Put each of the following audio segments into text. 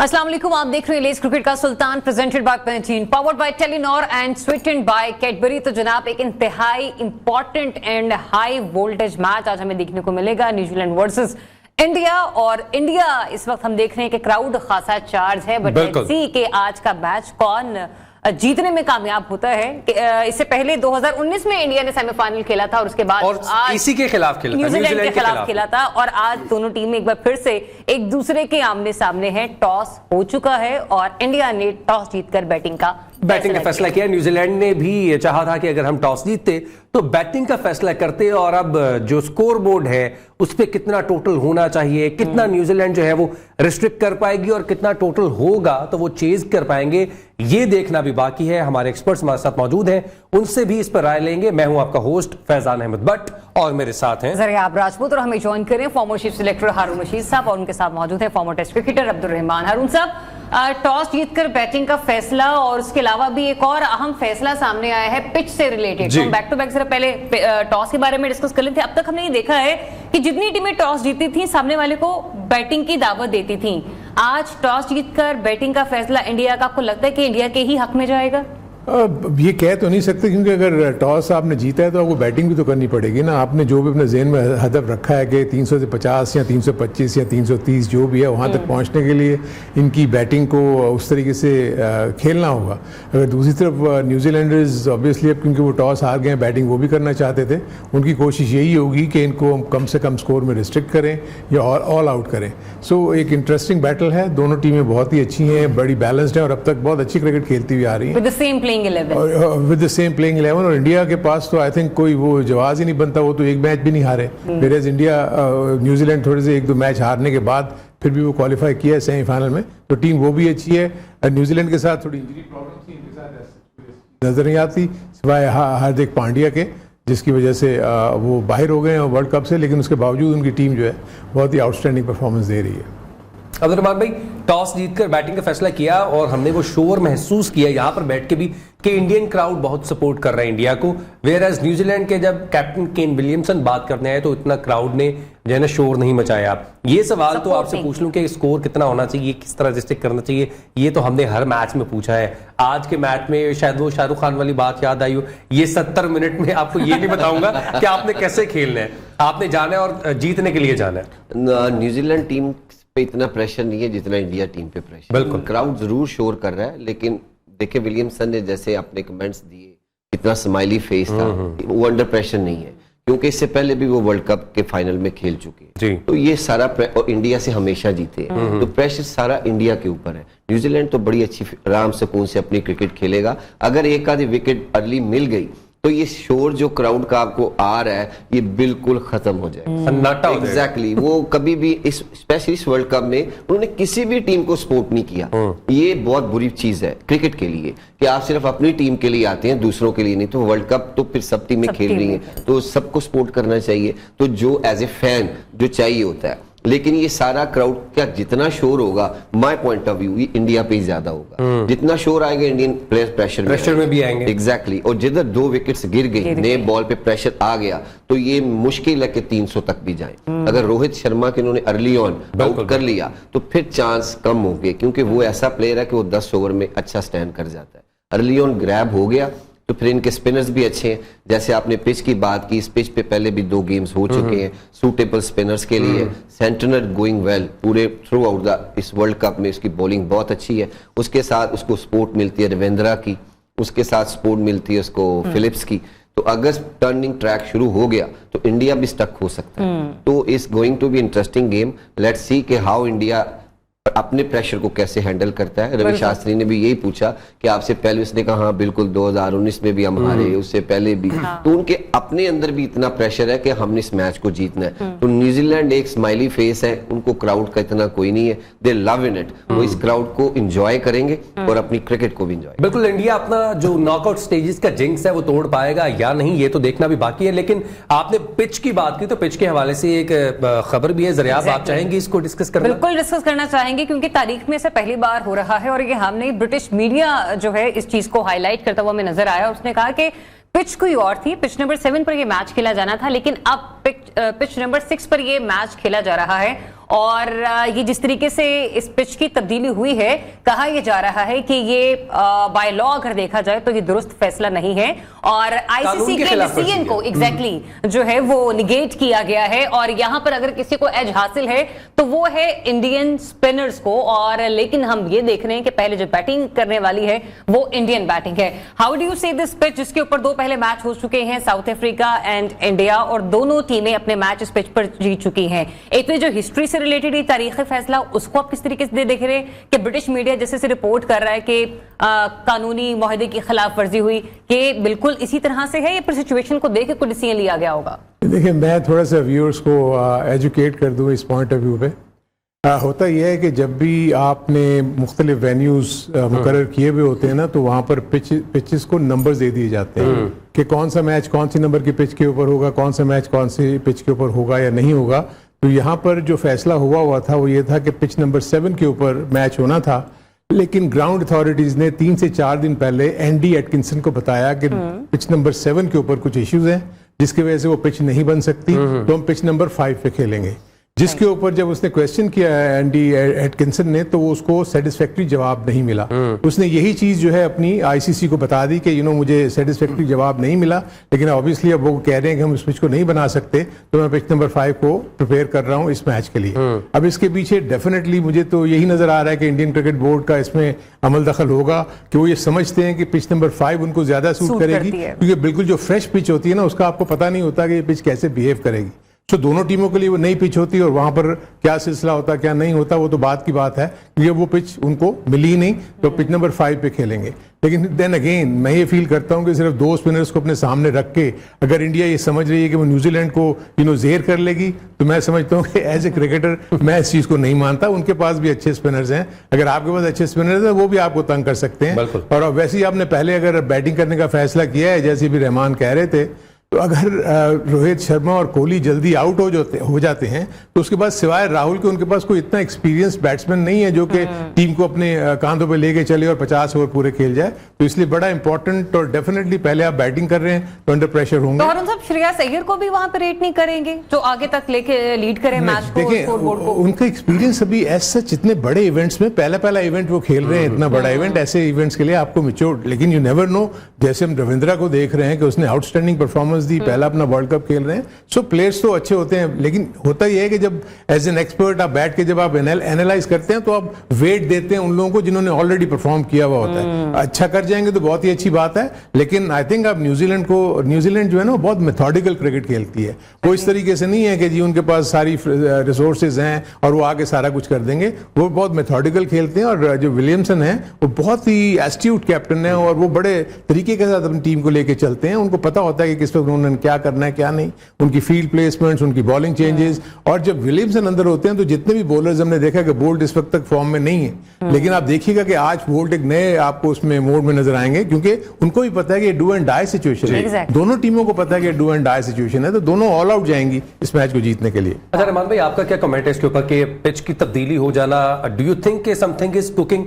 अस्सलाम वालेकुम, आप देख रहे हैं लेस क्रिकेट का सुल्तान presented by Pantene powered by Telenor and sweetened by Cadbury. तो जनाब एक इंतहाई important and high voltage match आज हमें देखने को मिलेगा, न्यूजीलैंड वर्सेस इंडिया। और इंडिया इस वक्त हम देख रहे हैं कि क्राउड खासा चार्ज है, बट लेट्स सी कि आज का मैच कौन जीतने में कामयाब होता है। इससे पहले 2019 में इंडिया ने सेमीफाइनल खेला था और उसके बाद और आज इसी के खिलाफ खेला था, न्यूजीलैंड के खिलाफ खेला था। और आज दोनों टीमें एक बार फिर से एक दूसरे के आमने सामने हैं। टॉस हो चुका है और इंडिया ने टॉस जीतकर बैटिंग का फैसला किया। न्यूजीलैंड ने भी चाहा था कि अगर हम टॉस जीतते तो बैटिंग का फैसला करते, और अब जो स्कोर बोर्ड है उस पे कितना टोटल होना चाहिए, कितना न्यूजीलैंड जो है वो रिस्ट्रिक्ट कर पाएगी और कितना टोटल होगा तो वो चेज कर पाएंगे, ये देखना भी बाकी है। हमारे एक्सपर्ट्स हमारे साथ मौजूद हैं, उनसे भी इस पर राय लेंगे। मैं हूं आपका होस्ट फैजान अहमद भट्ट और मेरे साथ हैं ज़रियाब राजपूत, और हमें ज्वाइन करें former chief selector Haroon Rashid साहब, और उनके साथ मौजूद है former test cricketer Abdul Rehman. Haroon साहब, टॉस जीतकर बैटिंग का फैसला और उसके अलावा भी एक और अहम फैसला सामने आया है पिच से रिलेटेड। तो बैक टू बैक जरा पहले टॉस के बारे में डिस्कस कर लेते हैं। अब तक हमने ये देखा है कि जितनी टीमें टॉस जीती थी सामने वाले को बैटिंग की दावत देती थी। आज टॉस जीतकर बैटिंग का फैसला इंडिया का, आपको लगता है कि इंडिया के ही हक में जाएगा? ये कह तो नहीं सकते, क्योंकि अगर टॉस आपने जीता है तो आपको बैटिंग भी तो करनी पड़ेगी ना। आपने जो भी अपने जेहन में हदफ रखा है कि 300 से 50 या 325 या 330 जो भी है, वहाँ तक पहुँचने के लिए इनकी बैटिंग को उस तरीके से खेलना होगा। अगर दूसरी तरफ न्यूजीलैंडर्स ऑब्वियसली अब क्योंकि वो टॉस हार गए हैं, बैटिंग वो भी करना चाहते थे, उनकी कोशिश यही होगी कि इनको कम से कम स्कोर में रिस्ट्रिक्ट करें या ऑल आउट करें। सो एक इंटरेस्टिंग बैटल है। दोनों टीमें बहुत ही अच्छी हैं, बड़ी बैलेंस्ड हैं और अब तक बहुत अच्छी क्रिकेट खेलती हुई आ रही हैं विद द सेम प्लेइंग 11। और इंडिया के पास तो आई थिंक कोई वो जवाब ही नहीं बनता, वो तो एक मैच भी नहीं हारे। वेयरएज इंडिया न्यूजीलैंड थोड़े से 1-2 मैच हारने के बाद फिर भी वो क्वालिफाई किया है सेमीफाइनल में, तो टीम वो भी अच्छी है। न्यूजीलैंड के साथ थोड़ी इंजरी प्रॉब्लम थी, इनके साथ नजर नहीं आती सिवाय हार्दिक पांड्या के, जिसकी वजह से वो बाहर हो गए हैं वर्ल्ड कप से, लेकिन उसके बावजूद उनकी टीम जो है बहुत ही आउटस्टैंडिंग परफॉर्मेंस दे रही है। अब्दुल रहमान भाई, टॉस जीतकर बैटिंग का फैसला किया और हमने वो शोर महसूस किया यहाँ पर बैठ के भी कि इंडियन क्राउड बहुत सपोर्ट कर रहा है इंडिया को, वेयरएज न्यूजीलैंड के जब कैप्टन केन विलियमसन बात करने आए तो इतना क्राउड ने जो है ना शोर नहीं मचाया। ये सवाल तो आपसे पूछ लूं कि स्कोर कितना होना चाहिए, किस तरह रिस्ट्रिक्ट करना चाहिए, ये तो हमने हर मैच में पूछा है। आज के मैच में शायद वो शाहरुख खान वाली बात याद आई हो, ये 70 मिनट में आपको ये नहीं बताऊंगा कि आपने कैसे खेलना है, आपने जाना है और जीतने के लिए जाना है। न्यूजीलैंड टीम पे इतना प्रेशर नहीं है जितना इंडिया टीम पे प्रेशर। बिल्कुल, क्राउड जरूर शोर कर रहा है, लेकिन देखिए विलियमसन ने जैसे अपने कमेंट्स दिए, कितना स्माइली फेस था, वो अंडर प्रेशर नहीं है, क्योंकि इससे पहले भी वो वर्ल्ड कप के फाइनल में खेल चुके हैं। तो ये सारा और इंडिया से हमेशा जीते हैं, तो प्रेशर सारा इंडिया के ऊपर है। न्यूजीलैंड तो बड़ी अच्छी आराम सुकून से अपनी क्रिकेट खेलेगा। अगर एक आधी विकेट अर्ली मिल गई तो ये शोर जो क्राउड का आपको आ रहा है ये बिल्कुल खत्म हो जाएगा, सन्नाटा हो जाएगा। एग्जैक्टली, वो कभी भी स्पेशली इस वर्ल्ड कप में उन्होंने किसी भी टीम को सपोर्ट नहीं किया। ये बहुत बुरी चीज है क्रिकेट के लिए कि आप सिर्फ अपनी टीम के लिए आते हैं, दूसरों के लिए नहीं। तो वर्ल्ड कप तो फिर सब टीमें खेल रही हैं, तो सबको सपोर्ट करना चाहिए, तो जो एज ए फैन जो चाहिए होता है। लेकिन ये सारा क्राउड का जितना शोर होगा, my point of view, India पे ही ज्यादा होगा। जितना शोर आएगा इंडियन प्लेयर प्रेशर में भी आएंगे। एग्जैक्टली, और जिधर 2 विकेट्स गिर गई, नए बॉल पे प्रेशर आ गया, तो ये मुश्किल है कि 300 तक भी जाए। अगर रोहित शर्मा के इन्होंने अर्ली ऑन आउट कर लिया तो फिर चांस कम हो गए, क्योंकि वो ऐसा प्लेयर है कि वो 10 ओवर में अच्छा स्टैंड कर जाता है। अर्ली ऑन ग्रैब हो गया तो फिर इनके स्पिनर्स भी अच्छे हैं। जैसे आपने पिच की बात की, इस पिच पे पहले भी 2 गेम्स हो चुके हैं सूटेबल स्पिनर्स के लिए। सेंटनर गोइंग वेल पूरे थ्रू आउट द इस वर्ल्ड कप में, इसकी बॉलिंग बहुत अच्छी है। उसके साथ उसको सपोर्ट मिलती है रविंद्रा की, उसके साथ सपोर्ट मिलती है उसको फिलिप्स की। तो अगर टर्निंग ट्रैक शुरू हो गया तो इंडिया भी स्टक हो सकता है। तो is going to be interesting game. Let's see कि हाउ इंडिया अपने प्रेशर को कैसे हैंडल करता है। रवि शास्त्री ने भी यही पूछा कि आपसे पहले, उसने कहा हाँ बिल्कुल 2019 में भी हम हारे, उससे पहले भी। तो उनके अपने अंदर भी इतना प्रेशर है कि हमने इस मैच को जीतना है। तो न्यूजीलैंड एक स्माइली फेस है, उनको क्राउड का इतना कोई नहीं है, दे लव इन इट। वो इस क्राउड को एंजॉय करेंगे और अपनी क्रिकेट को भी एंजॉय। बिल्कुल, इंडिया अपना जो नॉकआउट स्टेजेस का जिंक्स है वो तोड़ पाएगा या नहीं, ये तो देखना भी बाकी है। लेकिन आपने पिच की बात की, तो पिच के हवाले से एक खबर भी है, ज़रियाब आप चाहेंगे इसको डिस्कस करना? बिल्कुल डिस्कस करना चाहेंगे, क्योंकि तारीख में से पहली बार हो रहा है और ये हमने ब्रिटिश मीडिया जो है इस चीज को हाईलाइट करता हुआ हमें नजर आया। उसने कहा कि पिच कोई और थी, पिच नंबर 7 पर ये मैच खेला जाना था, लेकिन अब पिच नंबर 6 पर ये मैच खेला जा रहा है। और ये जिस तरीके से इस पिच की तब्दीली हुई है, कहा यह जा रहा है कि ये बाय लॉ अगर देखा जाए तो ये दुरुस्त फैसला नहीं है और आईसीसी के डिसीजन को एग्जैक्टली जो है वो निगेट किया गया है। और यहां पर अगर किसी को एज हासिल है तो वो है इंडियन स्पिनर्स को, और लेकिन हम ये देख रहे हैं कि पहले जो बैटिंग करने वाली है वो इंडियन बैटिंग है। How do you see this pitch, जिसके ऊपर दो पहले मैच हो चुके हैं, साउथ अफ्रीका एंड इंडिया, और दोनों टीमें अपने मैच इस पिच पर जीत चुकी हैं। एक तो जो हिस्ट्री से रिलेटेड ये तारीखी फैसला, उसको आप किस तरीके से देख रहे हैं कि ब्रिटिश मीडिया जैसे से रिपोर्ट कर रहा है कि कानूनी मुआहदे की खिलाफ वर्जी हुई, कि बिल्कुल इसी तरह से है या फिर सिचुएशन को देख के कोई डिसीजन लिया गया होगा? देखिए, मैं थोड़ा सा व्यूअर्स को एजुकेट कर दूं इस पॉइंट ऑफ व्यू पे। होता यह है कि जब भी आपने मुख्तलिफ वेन्यूज मुकर्रर किए हुए होते हैं ना, तो वहाँ पर पिचेस को नंबर्स दे दिए जाते हैं कि कौन सा मैच कौन सी नंबर की पिच के ऊपर होगा, कौन सा मैच कौन सी पिच के ऊपर होगा या नहीं होगा। तो यहाँ पर जो फैसला हुआ था वो ये था कि पिच नंबर 7 के ऊपर मैच होना था, लेकिन ग्राउंड अथॉरिटीज ने 3 से 4 दिन पहले एंडी एटकिंसन को बताया कि पिच नंबर 7 के ऊपर कुछ इश्यूज हैं जिसकी वजह से वो पिच नहीं बन सकती, तो हम पिच नंबर 5 पे खेलेंगे। जिसके ऊपर जब उसने क्वेश्चन किया एंडी एटकिंसन ने, तो उसको सेटिस्फैक्ट्री जवाब नहीं मिला। उसने यही चीज जो है अपनी आईसीसी को बता दी कि मुझे सेटिस्फैक्ट्री जवाब नहीं मिला, लेकिन ऑब्वियसली अब वो कह रहे हैं कि हम इस पिच को नहीं बना सकते, तो मैं पिच नंबर 5 को प्रिपेयर कर रहा हूँ इस मैच के लिए। अब इसके पीछे डेफिनेटली मुझे तो यही नजर आ रहा है कि इंडियन क्रिकेट बोर्ड का इसमें अमल दखल होगा कि वो ये समझते हैं कि पिच नंबर 5 उनको ज्यादा सूट करेगी, क्योंकि बिल्कुल जो फ्रेश पिच होती है ना, उसका आपको पता नहीं होता कि ये पिच कैसे बिहेव करेगी। तो दोनों टीमों के लिए वो नई पिच होती है और वहां पर क्या सिलसिला होता क्या नहीं होता वो तो बात की बात है, क्योंकि वो पिच उनको मिली नहीं, तो पिच नंबर 5 पे खेलेंगे। लेकिन देन अगेन मैं ये फील करता हूं कि सिर्फ 2 स्पिनर्स को अपने सामने रख के अगर इंडिया ये समझ रही है कि वो न्यूजीलैंड को जेर कर लेगी, तो मैं समझता हूं कि एज ए क्रिकेटर मैं इस चीज को नहीं मानता। उनके पास भी अच्छे स्पिनर्स हैं, अगर आपके पास अच्छे स्पिनर्स हैं वो भी आपको तंग कर सकते हैं। और वैसे ही आपने पहले अगर बैटिंग करने का फैसला किया है, जैसे भी रहमान कह रहे थे, तो अगर रोहित शर्मा और कोहली जल्दी आउट हो जाते हैं, तो उसके बाद सिवाय राहुल के उनके पास कोई इतना एक्सपीरियंस बैट्समैन नहीं है जो कि टीम को अपने कांधों पे लेके चले और 50 ओवर पूरे खेल जाए। तो इसलिए बड़ा इंपॉर्टेंट, और डेफिनेटली पहले आप बैटिंग कर रहे हैं तो अंडर प्रेशर होंगे। तो हारून साहब, श्रेयस अय्यर को भी वहां पर रेट नहीं करेंगे जो आगे तक लेके लीड करे मैच को, स्कोरबोर्ड को? उनका एक्सपीरियंस अभी एज सच इतने बड़े इवेंट्स में पहला इवेंट वो खेल रहे हैं, इतना बड़ा इवेंट, ऐसे इवेंट्स के लिए आपको मैच्योर, लेकिन यू नेवर नो। जैसे हम रविंद्रा को देख रहे हैं कि उसने आउटस्टैंडिंग परफॉर्मेंस दी, पहला अपना वर्ल्ड कप खेल रहे हैं। सो प्लेयर्स तो अच्छे होते हैं, लेकिन होता यह है कि जब एज एन एक्सपर्ट आप बैठ के जब आप एनालाइज करते हैं तो आप वेट देते हैं उन लोगों को जिन्होंने ऑलरेडी परफॉर्म किया हुआ होता है। अच्छा कर जाएंगे तो बहुत ही अच्छी बात है, लेकिन आई थिंक आप न्यूजीलैंड जो है ना बहुत मेथोडिकल क्रिकेट खेलती है। वो इस तरीके से नहीं है कि जी उनके पास सारी रिसोर्सेज हैं और वो आगे सारा कुछ कर देंगे। वो बहुत मेथोडिकल खेलते हैं, और जो विलियमसन है वो बहुत ही एस्ट्यूट कैप्टन है और वो बड़े तरीके के साथ अपनी टीम को लेकर चलते हैं। उनको पता होता है कि किस वक्त उन्होंने क्या करना है क्या नहीं, उनकी फील्ड प्लेसमेंट्स, उनकी बॉलिंग चेंजेस। और जब विलियमसन अंदर होते हैं तो जितने भी बॉलर्स हमने देखा कि बोल्ट इस वक्त तक फॉर्म में नहीं है, लेकिन आप देखिएगा कि आज बोल्ट एक नए आपको उसमें मोड में नजर आएंगे, क्योंकि उनको भी पता है कि डू एंड डाई सिचुएशन है। दोनों टीमों को पता है कि डू एंड डाई सिचुएशन है, तो दोनों ऑल आउट जाएंगी इस मैच को जीतने के लिए। अच्छा रहमान भाई, आपका क्या कमेंट है इसके ऊपर कि पिच की तब्दीली हो जाना, do you think something is cooking?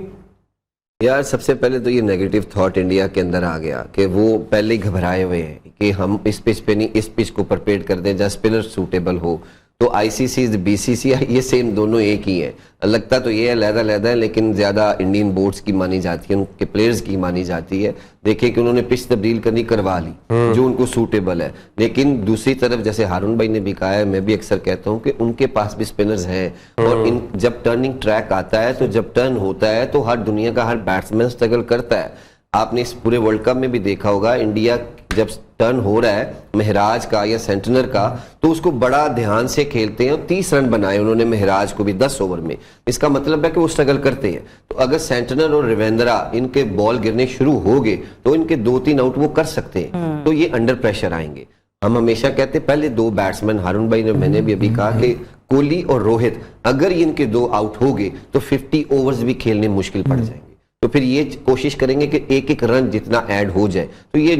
यार, सबसे पहले तो ये नेगेटिव थॉट इंडिया के अंदर आ गया कि वो पहले ही घबराए हुए हैं कि हम इस पिच पे नहीं, इस पिच को प्रिपेयर कर दें जहाँ स्पिनर सूटेबल हो। तो आईसीसी बीसीसीआई ये सेम दोनों एक ही है। लगता तो ये अलग-अलग है, लेकिन ज्यादा इंडियन बोर्ड्स की मानी जाती है, उनके प्लेयर्स की मानी जाती है। देखिए कि उन्होंने पिच तब्दील करनी करवा ली जो उनको सूटेबल है, लेकिन दूसरी तरफ जैसे हारून भाई ने भी कहा है, मैं भी अक्सर कहता हूं कि उनके पास भी स्पिनर्स हैं, और इन जब टर्निंग ट्रैक आता है, तो जब टर्न होता है तो हर दुनिया का हर बैट्समैन स्ट्रगल करता है। आपने इस पूरे वर्ल्ड कप में भी देखा होगा, इंडिया जब टर्न हो रहा है महराज का या सेंटनर का, तो उसको बड़ा ध्यान से खेलते हैं। और 30 रन बनाए उन्होंने महराज को भी 10 ओवर में। इसका मतलब है कि वो स्ट्रगल करते हैं। तो अगर सेंटनर और रविंद्रा इनके बॉल गिरने शुरू हो गए तो इनके 2-3 आउट वो कर सकते हैं, तो ये अंडर प्रेशर आएंगे। हम हमेशा कहते हैं पहले 2 बैट्समैन, हारून भाई ने, मैंने भी अभी कहा कि कोहली और रोहित, अगर इनके 2 आउट हो गए तो 50 ओवर्स भी खेलने मुश्किल पड़ जाएंगे। तो फिर ये कोशिश करेंगे कि एक-एक रन जितना ऐड हो जाए, तो ये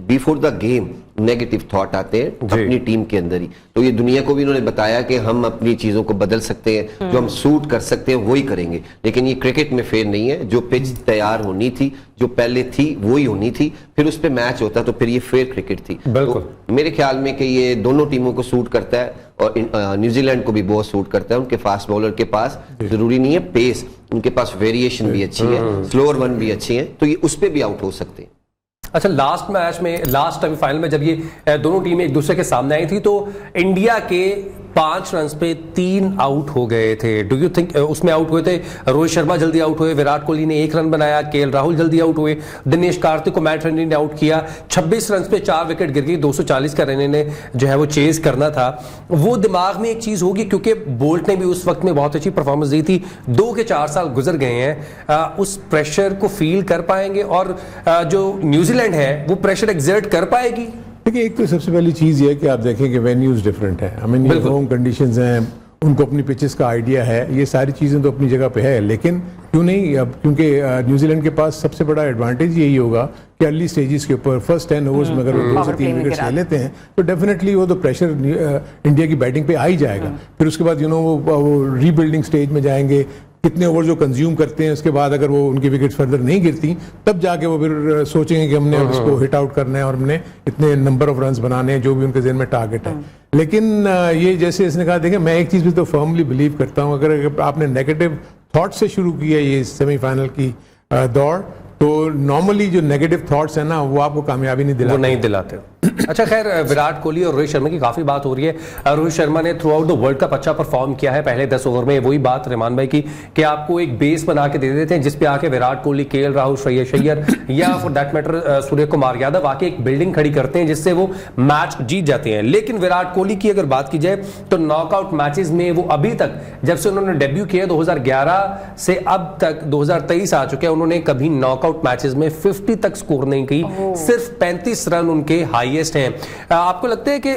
before the game negative thought आते हैं अपनी टीम के अंदर ही। तो ये दुनिया को भी इन्होंने बताया कि हम अपनी चीजों को बदल सकते हैं, जो हम सूट कर सकते हैं वही करेंगे। लेकिन ये क्रिकेट में फेयर नहीं है, जो पिच तैयार होनी थी, जो पहले थी वही होनी थी, फिर उस पर मैच होता तो फिर ये फेयर क्रिकेट थी। तो मेरे ख्याल में कि ये दोनों टीमों को सूट करता है और न्यूजीलैंड को भी बहुत सूट करता है। उनके फास्ट बॉलर के पास जरूरी नहीं है पेस, उनके पास वेरिएशन भी अच्छी है, स्लोअर वन भी अच्छी है, तो ये उस पर भी आउट हो सकते हैं। अच्छा, लास्ट मैच में, लास्ट सेमीफाइनल में जब ये दोनों टीमें एक दूसरे के सामने आई थी तो इंडिया के 5 रन पे 3 आउट हो गए थे। डू यू थिंक उसमें आउट हुए थे रोहित शर्मा जल्दी आउट हुए, विराट कोहली ने 1 रन बनाया, केएल राहुल जल्दी आउट हुए, दिनेश कार्तिक को मैट रेनी ने आउट किया, 26 रन पे 4 विकेट गिर गई, 240 का रेने ने जो है वो चेज करना था। वो दिमाग में एक चीज होगी क्योंकि बोल्ट ने भी उस वक्त में बहुत अच्छी परफॉर्मेंस दी थी, 2 के 4 साल गुजर गए हैं, उस प्रेशर को फील कर पाएंगे और जो न्यूजीलैंड है वो प्रेशर एक्सर्ट कर पाएगी? देखिए, एक तो सबसे पहली चीज़ ये है कि आप देखें कि वेन्यूज डिफरेंट है। आई मीन होम कंडीशंस हैं, उनको अपनी पिचेस का आइडिया है, ये सारी चीज़ें तो अपनी जगह पे है। लेकिन क्यों नहीं, अब क्योंकि न्यूजीलैंड के पास सबसे बड़ा एडवांटेज यही होगा कि अर्ली स्टेजेस के ऊपर फर्स्ट 10 ओवर्स में अगर वो 2 से 3 विकेट्स ले लेते हैं तो डेफिनेटली वो तो प्रेशर इंडिया की बैटिंग पे आ ही जाएगा। फिर उसके बाद वो रीबिल्डिंग स्टेज में जाएंगे, कितने ओवर जो कंज्यूम करते हैं, उसके बाद अगर वो उनकी विकेट फर्दर नहीं गिरती तब जाके वो फिर सोचेंगे कि हमने अब इसको हिट आउट करना है और हमने इतने नंबर ऑफ रन्स बनाने हैं, जो भी उनके ज़हन में टारगेट है। लेकिन ये जैसे इसने कहा, देखिए मैं एक चीज़ भी तो फर्मली बिलीव करता हूँ, अगर आपने नेगेटिव थॉट से शुरू किया ये सेमीफाइनल की दौड़, तो नॉर्मली जो नेगेटिव थॉट्स है ना वो आपको कामयाबी नहीं दिलाते। अच्छा, खैर विराट कोहली और रोहित शर्मा की काफी बात हो रही है। रोहित शर्मा ने through out the world cup अच्छा परफॉर्म किया है पहले 10 ओवर में। वही बात रहमान भाई की कि आपको एक बेस बना के दे देते हैं जिसपे आके विराट कोहली, केएल राहुल, श्रेयस अय्यर या for that matter Surya Kumar Yadav आके एक बिल्डिंग खड़ी करते हैं जिससे वो मैच जीत जाते हैं। लेकिन विराट कोहली की अगर बात की जाए तो नॉकआउट मैचेस में वो अभी तक, जब से उन्होंने डेब्यू किया 2011 से अब तक 2023 आ चुके हैं, उन्होंने कभी नॉकआउट मैचेस में 50 तक स्कोर नहीं की, सिर्फ 35 रन उनके हाईएस्ट हैं। आपको लगता है कि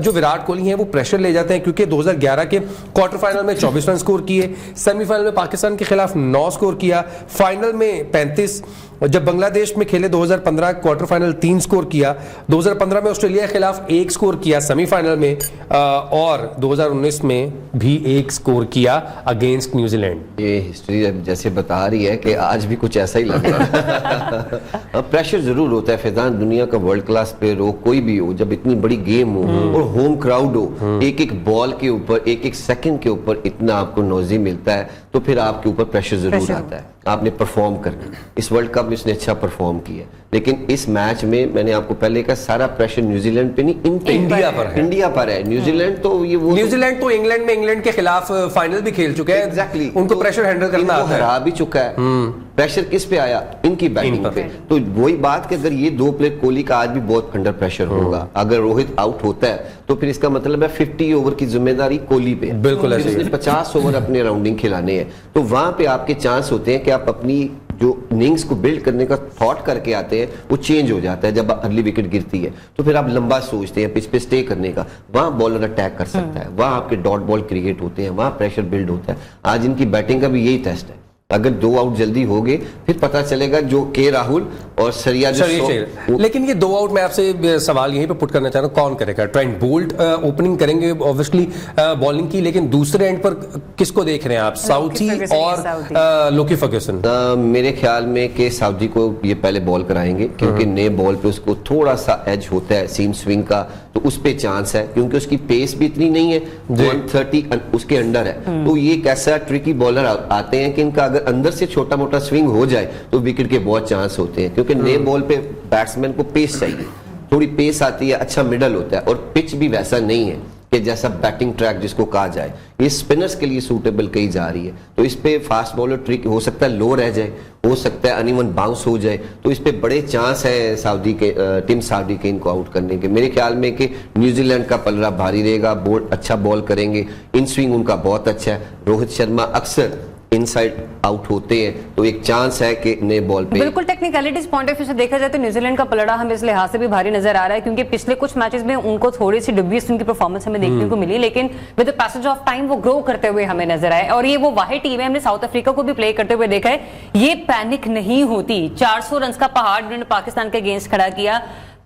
जो विराट कोहली हैं वो प्रेशर ले जाते हैं? क्योंकि 2011 के क्वार्टर फाइनल में 24 रन स्कोर किए, सेमीफाइनल में पाकिस्तान के खिलाफ 9 स्कोर किया, फाइनल में 35, जब बांग्लादेश में खेले 2015 क्वार्टर फाइनल 3 स्कोर किया, 2015 में ऑस्ट्रेलिया के खिलाफ 1 स्कोर किया सेमीफाइनल में, और 2019 में भी 1 स्कोर किया अगेंस्ट न्यूजीलैंड। ये हिस्ट्री जैसे बता रही है कि आज भी कुछ ऐसा ही लग रहा है। प्रेशर जरूर होता है फैजान, दुनिया का वर्ल्ड क्लास प्लेयर हो, कोई भी हो, जब इतनी बड़ी गेम हो और होम क्राउड हो, एक एक बॉल के ऊपर, एक एक सेकंड के ऊपर इतना आपको नॉइज़ी मिलता है, तो फिर आपके ऊपर प्रेशर जरूर आता है। आपने परफॉर्म करना, इस वर्ल्ड कप में इसने अच्छा परफॉर्म किया, लेकिन इस मैच में मैंने आपको पहले कहा सारा प्रेशर न्यूजीलैंड पे नहीं, इन पे इंडिया पर है। न्यूजीलैंड तो ये वो न्यूजीलैंड तो इंग्लैंड में इंग्लैंड के खिलाफ फाइनल भी खेल चुके हैं, एग्जैक्टली, उनको प्रेशर हैंडल करना आता है, हरा भी चुका है। प्रेशर किस पे आया? इनकी बैटिंग पे। तो वही बात कि अगर ये 2 प्लेयर, कोहली का आज भी बहुत अंडर प्रेशर होगा, अगर रोहित आउट होता है तो फिर इसका मतलब है 50 ओवर की जिम्मेदारी कोहली पे, बिल्कुल ऐसे ही 50 ओवर अपने राउंडिंग खिलाने हैं, तो वहां पे आपके चांस होते हैं कि आप अपनी जो इनिंग्स को बिल्ड करने का थॉट करके आते हैं वो चेंज हो जाता है। जब अर्ली विकेट गिरती है तो फिर आप लंबा सोचते हैं पिच पे स्टे करने का, वहां बॉलर अटैक कर सकता है, वहां आपके डॉट बॉल क्रिएट होते हैं, वहां प्रेशर बिल्ड होता है। आज इनकी बैटिंग का भी यही टेस्ट है, अगर 2 आउट जल्दी हो गए फिर पता चलेगा जो के राहुल और सरिया लेकिन ये 2 आउट में आपसे सवाल यहीं पे पुट करना चाह रहा हूं, कौन करेगा? ट्रेंट बोल्ट ओपनिंग करेंगे ऑब्वियसली बॉलिंग की, लेकिन दूसरे एंड पर किसको देख रहे हैं आप, साउथी और लोकी फर्ग्यूसन? मेरे ख्याल में कि साउथी को ये पहले बॉल कराएंगे क्योंकि नए बॉल पे उसको थोड़ा सा एज होता है सीम स्विंग का, तो उस पे चांस है क्योंकि उसकी पेस भी इतनी नहीं है, 130 उसके अंडर है। तो ये एक ऐसा ट्रिकी बॉलर आते हैं कि इनका अगर अंदर से छोटा मोटा स्विंग हो जाए तो विकेट के बहुत चांस होते हैं, क्योंकि नए बॉल पे बैट्समैन को पेस चाहिए, थोड़ी पेस आती है, अच्छा मिडल होता है, और पिच भी वैसा नहीं है कि जैसा बैटिंग ट्रैक जिसको कहा जाए, ये स्पिनर्स के लिए सूटेबल कही जा रही है। तो इस पे फास्ट बॉलर ट्रिक हो सकता है लो रह जाए, हो सकता है अनइवन बाउंस हो जाए, तो इस पे बड़े चांस है सऊदी के टीम सऊदी के इनको आउट करने के। मेरे ख्याल में कि न्यूजीलैंड का पलड़ा भारी रहेगा, बॉल अच्छा बॉल करेंगे, इन स्विंग उनका बहुत अच्छा है, रोहित शर्मा अक्सर इनसाइड आउट होते हैं, तो एक चांस है कि नए बॉल पे। बिल्कुल टेक्निकलिटीज पॉइंट ऑफ व्यू से देखा जाए तो न्यूजीलैंड का पलड़ा हमें इस लिहाज से भी भारी नजर आ रहा है क्योंकि पिछले कुछ मैचेस में उनको थोड़ी सी डुबियस उनकी परफॉर्मेंस हमें देखने को मिली, लेकिन with the passage of time वो ग्रो करते हुए हमें नजर आए। और ये वो वाहिद टीम है, हमने साउथ अफ्रीका को भी प्ले करते हुए देखा है, ये पैनिक नहीं होती। 400 रन का पहाड़ उन्होंने पाकिस्तान के अगेंस्ट खड़ा किया,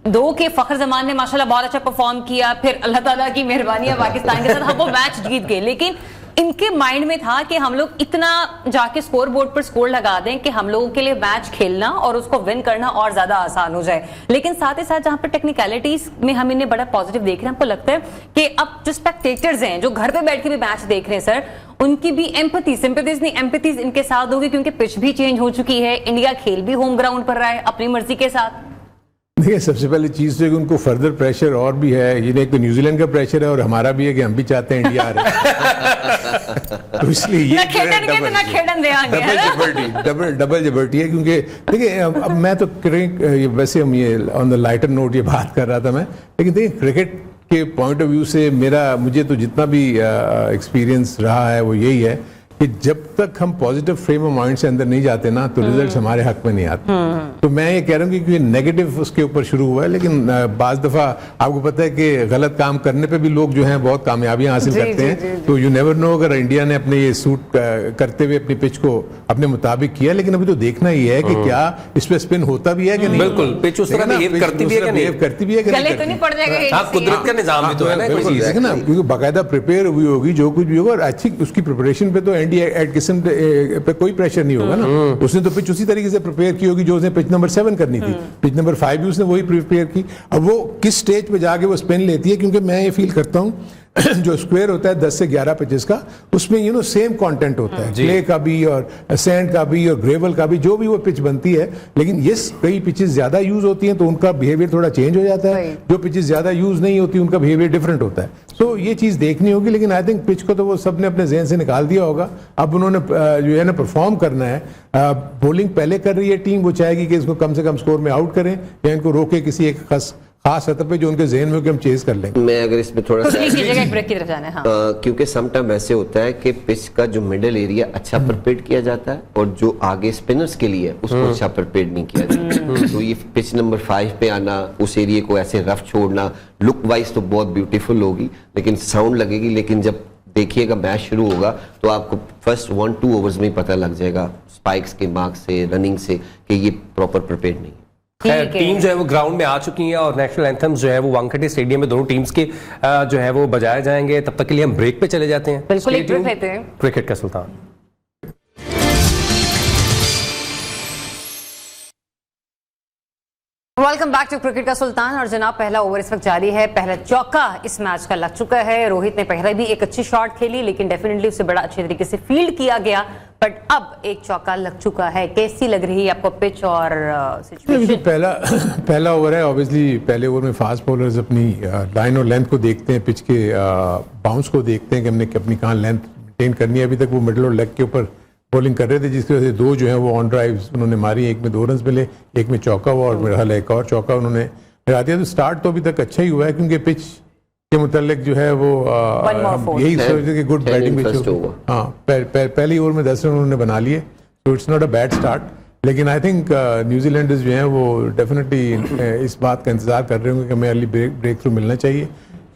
दो के फखर जमान ने माशाल्लाह बहुत अच्छा परफॉर्म किया, फिर अल्लाह ताला की मेहरबानी है पाकिस्तान के साथ हम वो मैच जीत गए, लेकिन इनके माइंड में था कि हम लोग इतना जाके स्कोर बोर्ड पर स्कोर लगा दें कि हम लोगों के लिए मैच खेलना और उसको विन करना और ज्यादा आसान हो जाए। लेकिन साथ ही साथ जहां पर टेक्निकलिटीज में हम इन्हें बड़ा पॉजिटिव देख रहे हैं, हमको लगता है कि अब जो स्पेक्टेटर्स हैं जो घर पे बैठ के भी मैच देख रहे हैं सर, उनकी भी एम्पैथी, सिंपैथीज नहीं एम्पैथीज इनके साथ होगी, क्योंकि पिच भी चेंज हो चुकी है, इंडिया खेल भी होम ग्राउंड पर रहा है अपनी मर्जी के साथ। देखिए, सबसे पहली चीज तो है कि उनको फर्दर प्रेशर और भी है, ये एक तो न्यूजीलैंड का प्रेशर है और हमारा भी है कि हम भी चाहते हैं इंडिया आ रहे तो इसलिए ये डबल जबर्टी है। क्योंकि देखिए अब मैं तो वैसे हम ये ऑन द लाइटर नोट ये बात कर रहा था मैं, लेकिन देखिए क्रिकेट के पॉइंट ऑफ व्यू से मुझे तो जितना भी एक्सपीरियंस रहा है वो यही है कि जब तक हम पॉजिटिव फ्रेम ऑफ माइंड से अंदर नहीं जाते ना तो रिजल्ट्स हमारे हक में नहीं आते। तो मैं ये कह रहा हूँ कि नेगेटिव उसके ऊपर शुरू हुआ है, लेकिन बाज दफा आपको पता है कि गलत काम करने पे भी लोग जो हैं बहुत कामयाबियां हासिल करते हैं। तो यू नेवर नो, अगर इंडिया ने अपने ये सूट करते हुए अपनी पिच को अपने मुताबिक किया, लेकिन अभी तो देखना ही है कि क्या इस पे स्पिन होता भी है कि नहीं। बिल्कुल, पिच उस तरह बिहेव करती भी है कि नहीं, कुदरत का निजाम भी तो है ना, क्योंकि बाकायदा प्रिपेयर हुई होगी जो कुछ भी होगा, और अच्छी उसकी प्रिपरेशन पे तो एड किस्म पे कोई प्रेशर नहीं होगा ना। उसने तो पिच उसी तरीके से प्रिपेयर की होगी जो उसने पिच नंबर 7 करनी थी, पिच नंबर 5 भी उसने वही प्रिपेयर की। अब वो किस स्टेज पे जाके वो स्पिन लेती है, क्योंकि मैं ये फील करता हूँ जो स्क्वायर होता है 10 से 11 पिचेस का, उसमें सेम कंटेंट होता है, क्ले का भी और सैंड का भी और ग्रेवल का भी, जो भी वो पिच बनती है। लेकिन ये कई पिचेस ज्यादा यूज होती हैं तो उनका बिहेवियर थोड़ा चेंज हो जाता है, जो पिचेस ज्यादा यूज नहीं होती उनका बिहेवियर डिफरेंट होता है। तो ये चीज देखनी होगी, लेकिन आई थिंक पिच को तो वो सबने अपने जहन से निकाल दिया होगा। अब उन्होंने जो है ना परफॉर्म करना है। बॉलिंग पहले कर रही है टीम, वो चाहेगी कि इसको कम से कम स्कोर में आउट करें या इनको रोके किसी एक खास सतह पे जो उनके ज़हन में कि हम चेज कर लेंगे। मैं अगर इसमें थोड़ा सा एक ब्रेक की तरफ जाना है, हाँ। क्योंकि सम टाइम ऐसे होता है कि पिच का जो मिडिल एरिया अच्छा प्रिपेयर किया जाता है और जो आगे स्पिनर्स के लिए उसको अच्छा प्रिपेयर नहीं किया जाता। तो ये पिच नंबर 5 पे आना, उस एरिया को ऐसे रफ छोड़ना, लुक वाइज तो बहुत ब्यूटीफुल होगी लेकिन साउंड लगेगी। लेकिन जब देखिएगा मैच शुरू होगा तो आपको फर्स्ट 1-2 ओवर्स में ही पता लग जाएगा स्पाइक्स के मार्क से, रनिंग से, कि ये प्रॉपर प्रिपेयर नहीं है। टीम जो है वो ग्राउंड में आ चुकी है और नेशनल एंथम्स जो है वो वानखेड़े स्टेडियम में दोनों टीम्स के जो है वो बजाए जाएंगे। तब तक के लिए हम ब्रेक पे चले जाते हैं। बिल्कुल, एक ब्रेक लेते हैं। क्रिकेट का सुल्तान। वेलकम बैक टू क्रिकेट का सुल्तान। और जनाब, पहला ओवर इस वक्त जारी है, पहला चौका इस मैच का लग चुका है। रोहित ने पहले भी एक अच्छी शॉट खेली, लेकिन डेफिनेटली उससे बड़ा अच्छे तरीके से फील्ड किया गया, बट अब एक चौका लग चुका है। कैसी लग रही है आपको पिच और सिचुएशन? पहला ओवर है, ऑब्वियसली पहले ओवर में फास्ट बॉलर्स अपनी लाइन और लेंथ को देखते हैं, पिच के बाउंस को देखते हैं कि हमने अपनी कहाँ लेंथ मेंटेन करनी है। अभी तक वो मिडल और लेग के ऊपर बॉलिंग कर रहे थे, जिसकी वजह से 2 जो है वो ऑन ड्राइव्स उन्होंने मारी, एक में 2 रन मिले, एक में चौका हुआ और मेरा हाल एक और चौका उन्होंने लगा दिया। तो स्टार्ट तो अभी तक अच्छा ही हुआ है, क्योंकि पिच के मुतालिक जो है वो यही सोचते कि गुड बैटिंग पिच होगी। हाँ, पहली ओवर में 10 रन उन्होंने बना लिए, तो it's not a bad start. लेकिन आई थिंक न्यूजीलैंडर्स जो हैं वो डेफिनेटली इस बात का इंतजार कर रहे होंगे कि हमें अर्ली ब्रेक थ्रू मिलना चाहिए।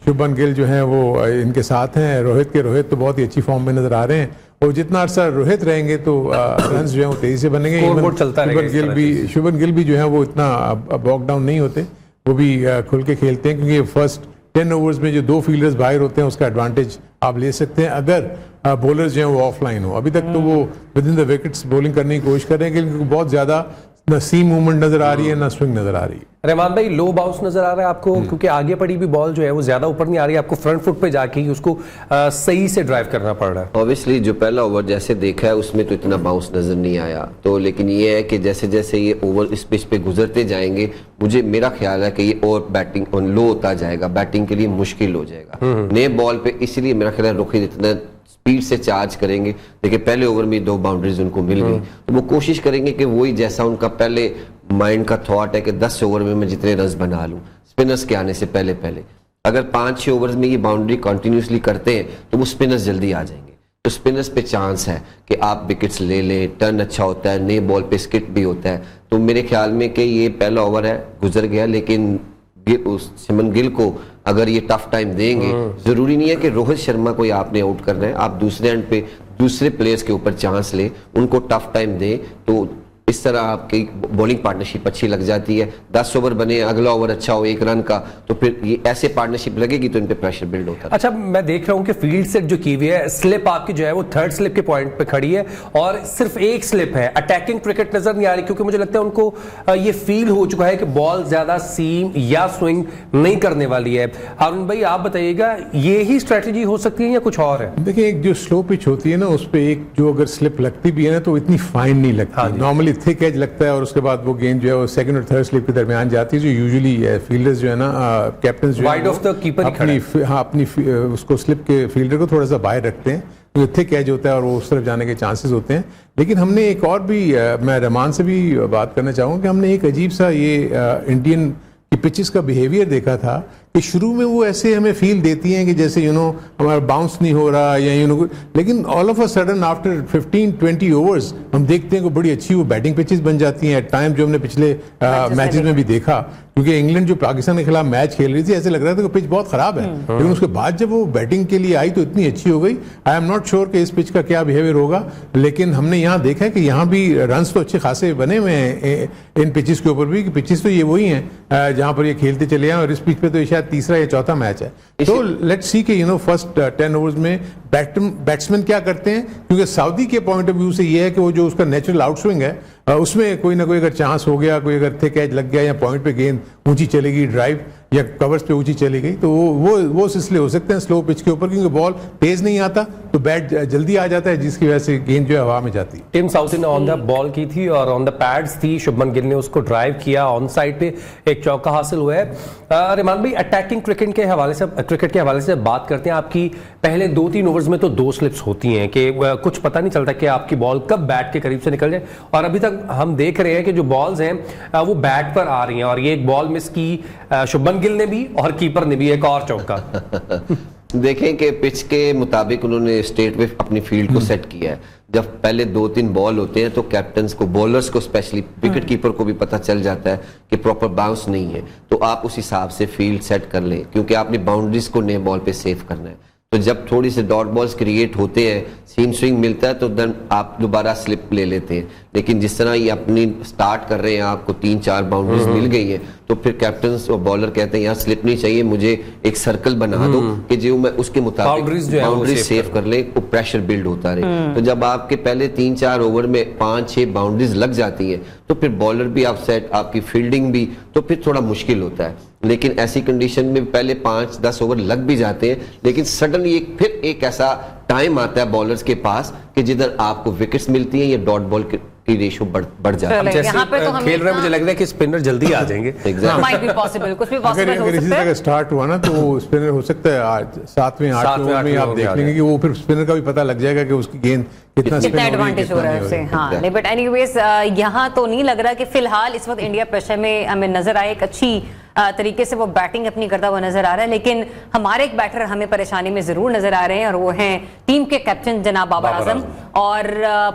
शुभमन गिल जो हैं वो इनके साथ हैं। रोहित तो बहुत ही अच्छी फॉर्म में नजर आ रहे हैं, और जितना अर्सा रोहित रहेंगे तो रन जो है वो तेजी से बनेंगे। शुभमन गिल भी जो है वो इतना बॉक डाउन नहीं होते, वो भी खुल के खेलते हैं, क्योंकि फर्स्ट 10 ओवर्स में जो 2 फील्डर्स बाहर होते हैं उसका एडवांटेज आप ले सकते हैं अगर बॉलर्स जो हैं वो ऑफलाइन हो। अभी तक तो वो with in the wickets bowling करने की कोशिश कर रहे हैं, क्योंकि बहुत ज्यादा ना सीम मूवमेंट नजर आ रही है ना स्विंग नजर आ रही है। रहमान भाई, लो बाउंस नजर आ रहा है आपको, क्योंकि आगे पड़ी भी बॉल जो है वो ज्यादा ऊपर नहीं आ रही है, आपको फ्रंट फुट पे जाके ही उसको सही से ड्राइव करना पड़ रहा है। ऑब्वियसली जो पहला ओवर जैसे देखा है उसमें तो इतना बाउंस नजर नहीं आया, तो लेकिन ये है कि जैसे जैसे ये ओवर इस पिच पे गुजरते जाएंगे, मेरा ख्याल है कि ये और बैटिंग ऑन लो होता जाएगा, बैटिंग के लिए मुश्किल हो जाएगा नए बॉल पे। इसलिए मेरा ख्याल है रोहित इतना स्पीड से चार्ज करेंगे। देखिए पहले ओवर में 2 बाउंड्रीज उनको मिल गई, तो वो कोशिश करेंगे कि वही जैसा उनका पहले माइंड का थॉट है कि 10 ओवर में मैं जितने रन बना लूं स्पिनर्स के आने से पहले अगर 5-6 ओवर्स में ये बाउंड्री कंटिन्यूसली करते हैं तो वो स्पिनर्स जल्दी आ जाएंगे। तो स्पिनर्स पे चांस है कि आप विकेट्स ले लें, टर्न अच्छा होता है, नए बॉल पे स्किट भी होता है। तो मेरे ख्याल में कि ये पहला ओवर है गुजर गया, लेकिन शुभमन गिल को अगर ये टफ टाइम देंगे, जरूरी नहीं है कि रोहित शर्मा को आपने आउट करना है, आप दूसरे एंड पे दूसरे प्लेयर्स के ऊपर चांस ले, उनको टफ टाइम दें, तो इस तरह आपकी बॉलिंग पार्टनरशिप अच्छी लग जाती है। 10 ओवर बने, अगला ओवर अच्छा हो 1 रन का, तो फिर ये ऐसे पार्टनरशिप लगेगी तो इन पे प्रेशर बिल्ड होता है। अच्छा, मैं देख रहा हूं कि फील्ड सेट जो की हुई है, स्लिप आपकी जो है वो 3rd स्लिप के पॉइंट पे खड़ी है और सिर्फ एक स्लिप है। अटैकिंग क्रिकेट नजर नहीं आ रही, क्योंकि मुझे लगता है उनको ये फील हो चुका है कि बॉल ज्यादा सीम या स्विंग नहीं करने वाली है। हारून भाई आप बताइएगा, ये ही स्ट्रेटेजी हो सकती है या कुछ और है? देखिए, एक जो स्लो पिच होती है ना, उस पर एक जो अगर स्लिप लगती भी है ना तो इतनी फाइन नहीं लगती। नॉर्मली थिक एज लगता है और उसके बाद वो गेंद जो है वो 2nd और 3rd स्लिप के दरमियान जाती है, जो यूजुअली फील्डर्स जो है ना, कैप्टन जो वाइड ऑफ द कीपर अपनी उसको स्लिप के फील्डर को थोड़ा सा बाहर रखते हैं, तो थिक एज होता है और वो उस तरफ जाने के चांसेस होते हैं। लेकिन हमने एक और भी, मैं रहमान से भी बात करना चाहूँगा कि हमने एक अजीब सा ये इंडियन की पिचेस का बिहेवियर देखा था कि शुरू में वो ऐसे हमें फील देती हैं कि जैसे हमारा बाउंस नहीं हो रहा या लेकिन all of a sudden after 15-20 overs हम देखते हैं कि बड़ी अच्छी वो बैटिंग पिचेस बन जाती हैं। एट टाइम जो हमने पिछले मैचेस में भी देखा, क्योंकि इंग्लैंड जो पाकिस्तान के खिलाफ मैच खेल रही थी, ऐसे लग रहा था कि पिच बहुत खराब है, लेकिन उसके बाद जब वो बैटिंग के लिए आई तो इतनी अच्छी हो गई। आई एम नॉट श्योर कि इस पिच का क्या बिहेवियर होगा, लेकिन हमने यहाँ देखा है कि यहाँ भी रन्स तो अच्छे खासे बने हुए हैं इन पिचेस के ऊपर भी, कि पिचेस तो ये वही हैं जहाँ पर ये खेलते चले हैं, और इस पिच पे तो शायद तीसरा या चौथा मैच है। तो लेट्स सी कि फर्स्ट 10 ओवर्स में बैट्समैन क्या करते हैं, क्योंकि सऊदी के पॉइंट ऑफ व्यू से ये है कि वो जो उसका नेचुरल आउटस्विंग है उसमें कोई ना कोई अगर चांस हो गया, कोई अगर थिक एज लग गया या पॉइंट पे गेंद ऊंची चलेगी, ड्राइव या कवर्स पे ऊंची चली गई, तो वो सिलसिले हो सकते हैं स्लो पिच के ऊपर, क्योंकि बॉल तेज नहीं आता तो बैट जल्दी आ जाता है, जिसकी वजह से गेंद जो है हवा में जाती है। टिम साउथी ने ऑन द बॉल की थी और ऑन द पैड्स थी, शुभमन गिल ने उसको ड्राइव किया, ऑन साइड पे एक चौका हासिल हुआ है। रहमान भाई, अटैकिंग क्रिकेट के हवाले से बात करते हैं। आपकी पहले 2-3 ओवर्स में तो 2 स्लिप्स होती हैं कि कुछ पता नहीं चलता कि आपकी बॉल कब बैट के करीब से निकल जाए, और अभी तक हम देख रहे हैं कि जो बॉल्स हैं वो बैट पर आ रही हैं, और ये एक बॉल मिस की शुभमन गिल ने भी और कीपर ने भी, एक और चौका। देखें कि पिच के मुताबिक उन्होंने स्ट्रेट वे अपनी फील्ड को सेट किया है। जब पहले 2-3 बॉल होते हैं तो कैप्टन्स को, बॉलर्स को स्पेशली, विकेट कीपर को भी पता चल जाता है कि प्रॉपर बाउंस नहीं है, तो आप उस हिसाब से फील्ड सेट कर लें, क्योंकि आपने बाउंड्रीज को नए बॉल पे सेव करना है। तो जब थोड़ी से डॉट बॉल्स क्रिएट होते हैं, सीम स्विंग मिलता है, तो देन आप दोबारा स्लिप ले लेते हैं। लेकिन जिस तरह ये अपनी स्टार्ट कर रहे हैं, आपको 3-4 बाउंड्रीज मिल गई है, तो फिर कैप्टन और बॉलर कहते हैं यार स्लिप नहीं चाहिए, मुझे एक सर्कल बना दो कि जो मैं उसके मुताबिक बाउंड्री सेव कर ले, वो प्रेशर बिल्ड होता रहे। तो जब आपके पहले 3-4 ओवर में 5-6 बाउंड्रीज लग जाती हैं, तो फिर बॉलर भी आप सेट, आपकी फील्डिंग भी, तो फिर थोड़ा मुश्किल होता है। लेकिन ऐसी कंडीशन में पहले 5-10 ओवर लग भी जाते हैं, लेकिन सडनली फिर एक ऐसा टाइम आता है बॉलर्स के पास कि जिधर आपको विकेट्स मिलती हैं या डॉट बॉल की रेशो बढ़ जाती है। जैसे तो खेल रहे हैं, मुझे लग रहा है कि स्पिनर जल्दी आ जाएंगे। अगर इसी तरह स्टार्ट हुआ ना तो स्पिनर हो सकता है आज 7वें-8वें ओवर में आप देख लेंगे कि वो फिर स्पिनर का भी पता लग जाएगा कि उसकी गेंद कितना एडवांटेज हो रहा है उससे। हाँ, बट एनीवेज यहाँ तो नहीं लग रहा कि फिलहाल इस वक्त इंडिया प्रेशर में हमें नजर आए, एक अच्छी तरीके से वो बैटिंग अपनी करता हुआ नजर आ रहा है। लेकिन हमारे एक बैटर हमें परेशानी में जरूर नजर आ रहे हैं, और वो हैं टीम के कैप्टन जनाब बाबर आजम। और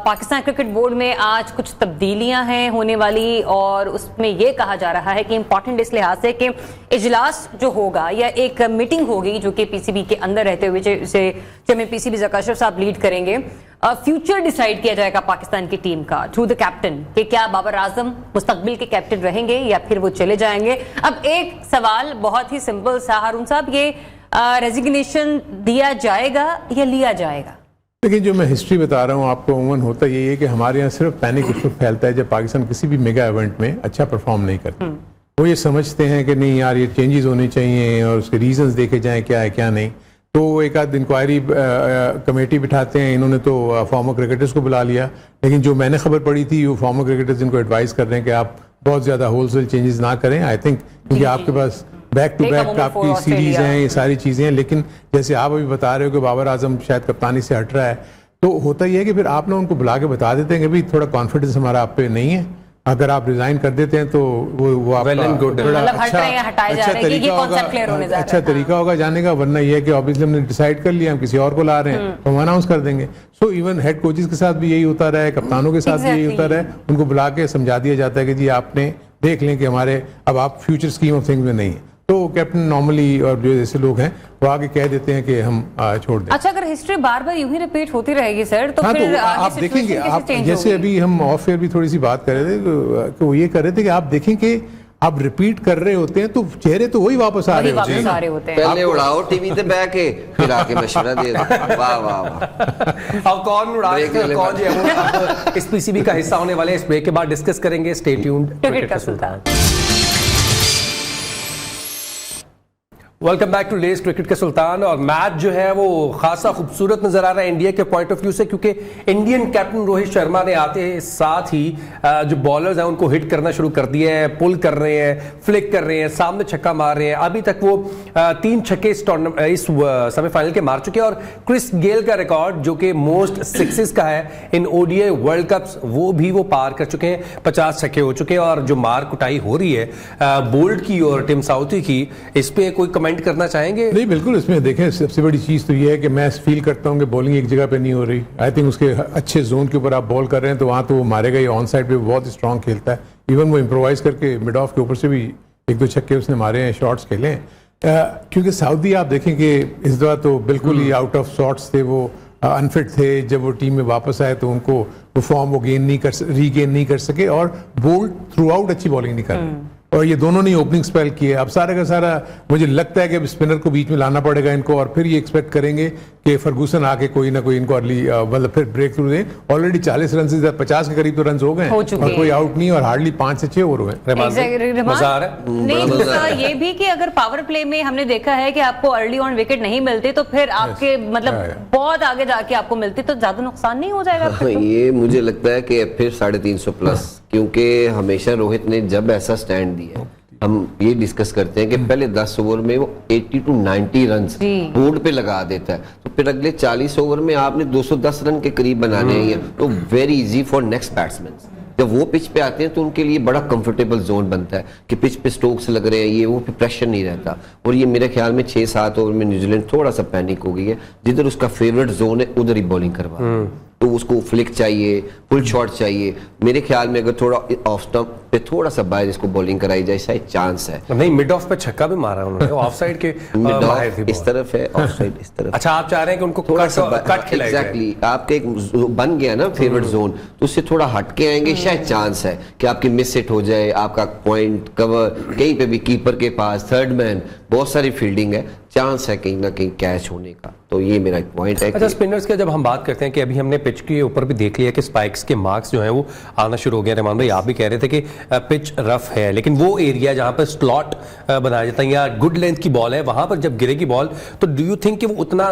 पाकिस्तान क्रिकेट बोर्ड में आज कुछ तब्दीलियां हैं होने वाली, और उसमें यह कहा जा रहा है कि इंपॉर्टेंट इस लिहाज से कि इजलास जो होगा या एक मीटिंग होगी जो कि पीसीबी के अंदर रहते हुए चेयरमैन पीसीबी ज़का अशरफ साहब लीड करेंगे, फ्यूचर डिसाइड किया जाएगा पाकिस्तान की टीम का थ्रू द कैप्टन, कि क्या बाबर आजम मुस्तकबिल के कैप्टन रहेंगे या फिर वो चले जाएंगे। अब एक सवाल बहुत ही सिंपल सा, हारून साहब, ये रेजिग्नेशन दिया जाएगा या लिया जाएगा? लेकिन जो मैं हिस्ट्री बता रहा हूँ आपको, उमूमन होता यही है कि हमारे यहाँ सिर्फ पैनिक उस वक्त फैलता है जब पाकिस्तान किसी भी मेगा इवेंट में अच्छा परफॉर्म नहीं करती। वो ये समझते हैं कि नहीं यार, ये चेंजेस होने चाहिए और उसके रीजंस देखे जाएं क्या है क्या नहीं। तो एक आध इंक्वायरी कमेटी बिठाते हैं। इन्होंने तो फॉर्मर क्रिकेटर्स को बुला लिया, लेकिन जो मैंने खबर पड़ी थी वो फॉर्मर क्रिकेटर्स इनको एडवाइस कर रहे हैं कि आप बहुत ज़्यादा होलसेल चेंजेस ना करें। आई थिंक क्योंकि आपके पास बैक टू बैक आपकी सीरीज हैं, ये सारी चीज़ें हैं। लेकिन जैसे आप अभी बता रहे हो कि बाबर आजम शायद कप्तानी से हट रहा है, तो होता ही है कि फिर आप ना उनको बुला के बता देते हैं कि भाई थोड़ा कॉन्फिडेंस हमारा आप पे नहीं है, अगर आप रिजाइन कर देते हैं तो वो आपका बड़ा अच्छा तरीका होगा जाने का। वरना ये है कि ऑब्वियसली हमने डिसाइड कर लिया हम किसी और को ला रहे हैं तो हम अनाउंस कर देंगे। सो इवन हेड कोचेस के साथ भी यही होता रहा है, कप्तानों के साथ भी यही होता रहा है। उनको बुला के समझा दिया जाता है कि जी आपने देख लें कि हमारे अब आप फ्यूचर स्कीम ऑफ थिंग्स में नहीं है। तो कैप्टन नॉर्मली और जो जैसे लोग हैं वो आगे कह देते हैं कि हम छोड़ दें। अच्छा, अगर हिस्ट्री बार बार यूं ही रिपीट होती रहेगी सर तो हाँ, फिर तो आप देखेंगे, आप जैसे अभी हम ऑफ एयर भी थोड़ी सी बात कर रहे थे कि वो ये कर रहे थे कि आप देखें कि आप रिपीट कर रहे होते हैं तो चहेरे तो वही वापस आ रहे होते हैं। पहले उड़ाओ टीवी पे बैठ के, फिर आके मशवरा दे दो। वाह वाह वाह। अब कौन उड़ा कौन जो है इस पीसीबी का हिस्सा होने वाले, इस ब्रेक के बाद डिस्कस करेंगे। Stay tuned. क्रिकेट का सुल्तान। Welcome back to less cricket के सुल्तान। और मैच जो है वो खासा खूबसूरत नजर आ रहा है इंडिया के पॉइंट ऑफ व्यू से, क्योंकि इंडियन कैप्टन रोहित शर्मा ने आते साथ ही जो बॉलर्स हैं उनको हिट करना शुरू कर दिया है, पुल कर रहे हैं, फ्लिक कर रहे हैं, सामने छक्का मार रहे हैं। अभी तक वो 3 छक्के इस सेमीफाइनल के मार चुके हैं। और क्रिस गेल का रिकॉर्ड जो कि मोस्ट सिक्सेस का है इन ओडीआई वर्ल्ड कप्स, वो पार कर चुके हैं। 50 छक्के हो चुके हैं। और जो मार कुटाई हो रही है बोल्ट की और टिम साउथी की, इस पे कोई कमेंट करना चाहेंगे? नहीं, बिल्कुल। इसमें देखें, सबसे बड़ी चीज तो ये है कि मैं फील करता हूं कि बॉलिंग एक जगह पे नहीं हो रही। आई थिंक उसके अच्छे जोन के ऊपर आप बॉल कर रहे हैं तो वहां तो वो मारेगा ही। ऑन साइड पे बहुत स्ट्रांग खेलता है। इवन वो इम्प्रोवाइज करके मिड ऑफ के ऊपर से भी 1-2 छक्के उसने मारे हैं, शॉट्स खेले हैं। क्योंकि सऊदी आप देखें कि इस दफा तो बिल्कुल ही आउट ऑफ शॉट्स थे, वो अनफिट थे। जब वो टीम में वापस आए तो उनको वो फॉर्म वो रीगेन नहीं कर सके। और बोल्ट थ्रू आउट अच्छी बॉलिंग नहीं कर रहे। और ये दोनों ने ओपनिंग स्पेल किए। अब सारा का सारा मुझे लगता है कि स्पिनर को बीच में लाना पड़ेगा इनको, और फिर ये एक्सपेक्ट करेंगे कि फर्गूसन आके कोई ना कोई इनको अर्ली मतलब फिर ब्रेक थ्रू दे। ऑलरेडी 40 रन से 50 के करीब तो रन हो गए और कोई आउट नहीं, और हार्डली 5 से 6 ओवर हुए। मजा आ रहा है। नहीं, ये भी कि अगर पावर प्ले में हमने देखा है कि आपको अर्ली ऑन विकेट नहीं मिलते तो फिर आपके मतलब बहुत आगे जाके आपको मिलती तो ज्यादा नुकसान नहीं हो जाएगा? ये मुझे लगता है कि फिर 350 प्लस, क्योंकि हमेशा रोहित ने जब ऐसा स्टैंड दिया, हम ये डिस्कस करते हैं कि पहले 10 ओवर में वो 80 to 90 रन बोर्ड पे लगा देता है, तो फिर अगले 40 ओवर में आपने 210 रन के करीब बनाने हैं, तो very easy for next batsman. जब वो पिच पे आते हैं तो उनके लिए बड़ा कंफर्टेबल जोन बनता है कि पिच पे स्ट्रोक्स लग रहे हैं, ये वो प्रेशर नहीं रहता। और ये मेरे ख्याल में 6-7 ओवर में न्यूजीलैंड थोड़ा सा पैनिक हो गई है, जिधर उसका फेवरेट जोन है उधर ही बॉलिंग करवा, तो उसको फ्लिक चाहिए, फुल शॉट चाहिए। मेरे ख्याल में अगर थोड़ा ऑफ स्टंप पे थोड़ा सा बाहर इसको बॉलिंग कराई जाए, शायद चांस है। नहीं, मिड ऑफ पे छक्का भी मारा उन्होंने, ऑफ साइड के मिड ऑफ इस तरफ है, ऑफ साइड इस तरफ। अच्छा, आप चाह रहे हैं कि उनको थोड़ा सा कट खिलाया जाए। एग्जैक्टली, आपके एक बन गया ना फेवरेट जोन, तो उससे थोड़ा हट के आएंगे, शायद चांस है कि आपकी मिस हिट हो जाए, आपका पॉइंट कवर कहीं पे भी कीपर के पास, थर्ड मैन, बहुत सारी फील्डिंग है, चांस है कहीं ना कहीं कैच होने का। तो ये मेरा एक पॉइंट है। अच्छा, स्पिनर्स का जब हम बात करते हैं कि अभी हमने पिच के ऊपर भी देख लिया कि स्पाइक्स के मार्क्स जो हैं वो आना शुरू हो गए। रहमान भाई, आप भी कह रहे थे कि पिच रफ है, लेकिन वो एरिया जहां पर स्लॉट बनाया जाता है या गुड लेंथ की बॉल है, वहां पर जब गिरेगी बॉल तो डू यू थिंक कि वो उतना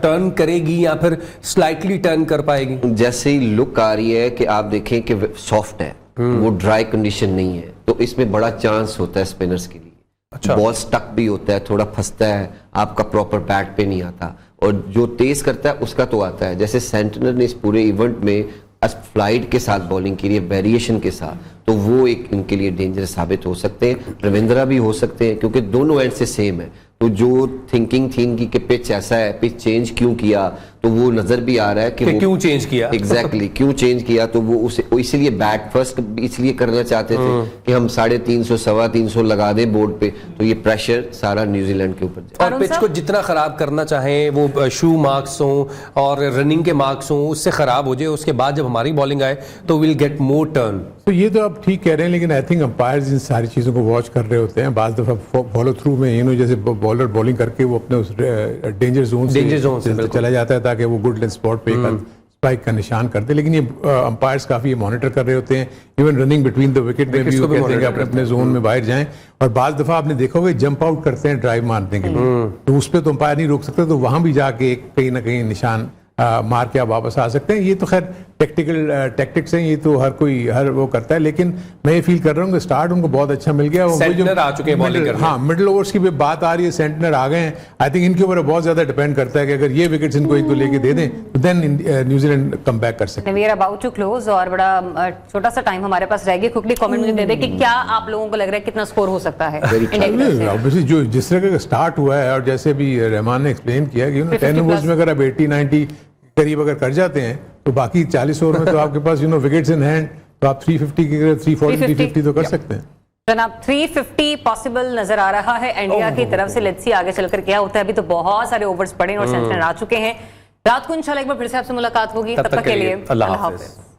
टर्न करेगी या फिर स्लाइटली टर्न कर पाएगी? जैसे ही लुक आ रही है कि आप देखें कि सॉफ्ट है, वो ड्राई कंडीशन नहीं है, तो इसमें बड़ा चांस होता है स्पिनर्स के लिए। अच्छा, बॉल स्टक भी होता है, थोड़ा फंसता है, आपका प्रॉपर बैट पे नहीं आता, और जो तेज करता है उसका तो आता है। जैसे सेंटनर ने इस पूरे इवेंट में फ्लाइट के साथ बॉलिंग की है, वेरिएशन के साथ, तो वो एक इनके लिए डेंजरस साबित हो सकते हैं। रविंद्रा भी हो सकते हैं, क्योंकि दोनों एंड से सेम है। तो जो थिंकिंग थी इनकी कि पिच ऐसा है, पिच चेंज क्यों किया, तो वो नजर भी आ रहा है कि वो क्यों चेंज किया। एग्जैक्टली क्यों चेंज किया, तो वो उसे इसीलिए बैट फर्स्ट इसलिए करना चाहते थे कि हम 350 325 लगा दें बोर्ड पे, तो ये प्रेशर सारा न्यूजीलैंड के ऊपर जाए। और पिच को जितना खराब करना चाहें, वो शू मार्क्स हो और रनिंग के मार्क्स हो, उससे खराब हो जाए, उसके बाद जब हमारी बॉलिंग आए तो विल गेट मोर टर्न। तो ये तो आप ठीक कह रहे हैं, लेकिन आई थिंक अंपायर्स इन सारी चीज़ों को वॉच कर रहे होते हैं। बाज दफा फॉलो थ्रू में जैसे बॉलर बॉलिंग करके वो अपने उस डेंजर जोन से चला जाता है ताकि वो गुड लेंथ स्पॉट पे स्पाइक का निशान कर दे। लेकिन ये अंपायर्स काफी मॉनिटर कर रहे होते हैं, even running between the wicket में भी वो कहते हैं कि अपने जोन में बाहर जाएं। और बाज दफा आपने देखा होगा जंप आउट करते हैं ड्राइव मारने के लिए, तो उस पर तो अंपायर नहीं रोक सकते, तो वहां भी जाके कहीं ना कहीं निशान मार के आप वापस आ सकते हैं। ये तो खैर टैक्टिक्स हैं, ये तो हर वो करता है। लेकिन मैं ये फील कर रहा हूँ कि स्टार्ट उनको बहुत अच्छा मिल गया। सेंटनर आ चुके हैं बॉलिंग करने। हाँ, मिडिल ओवर्स की भी बात आ रही है, सेंटनर आ गए हैं। आई थिंक इनके ऊपर बहुत ज्यादा डिपेंड करता है कि अगर ये विकेट्स इनको एक दो लेके दे दें तो देन न्यूजीलैंड कम बैक कर सकते हैं। We are about to close और बड़ा छोटा सा टाइम हमारे पास रह गया। क्विकली कमेंट मुझे दे दे कि क्या आप लोगों को लग रहा है कितना स्कोर हो सकता है? ऑब्वियसली जो जिस तरह का स्टार्ट हुआ है, और जैसे भी रहमान ने एक्सप्लेन किया कि 10 ओवर्स में अगर आप 80-90 करीब अगर कर जाते हैं तो बाकी 40 ओवर में तो आपके पास विकेट्स इन हैंड, तो आप 350 की 340 350 तो कर सकते हैं। जनाब 350 पॉसिबल नजर आ रहा है इंडिया की तरफ से। लेट्स सी आगे चलकर क्या होता है। अभी तो बहुत सारे ओवर्स पड़े और सेंचुरी आ चुके हैं। रात को इंशाल्लाह एक बार फिर से आपसे मुलाकात होगी। तब तक के लिए अल्लाह हाफिज।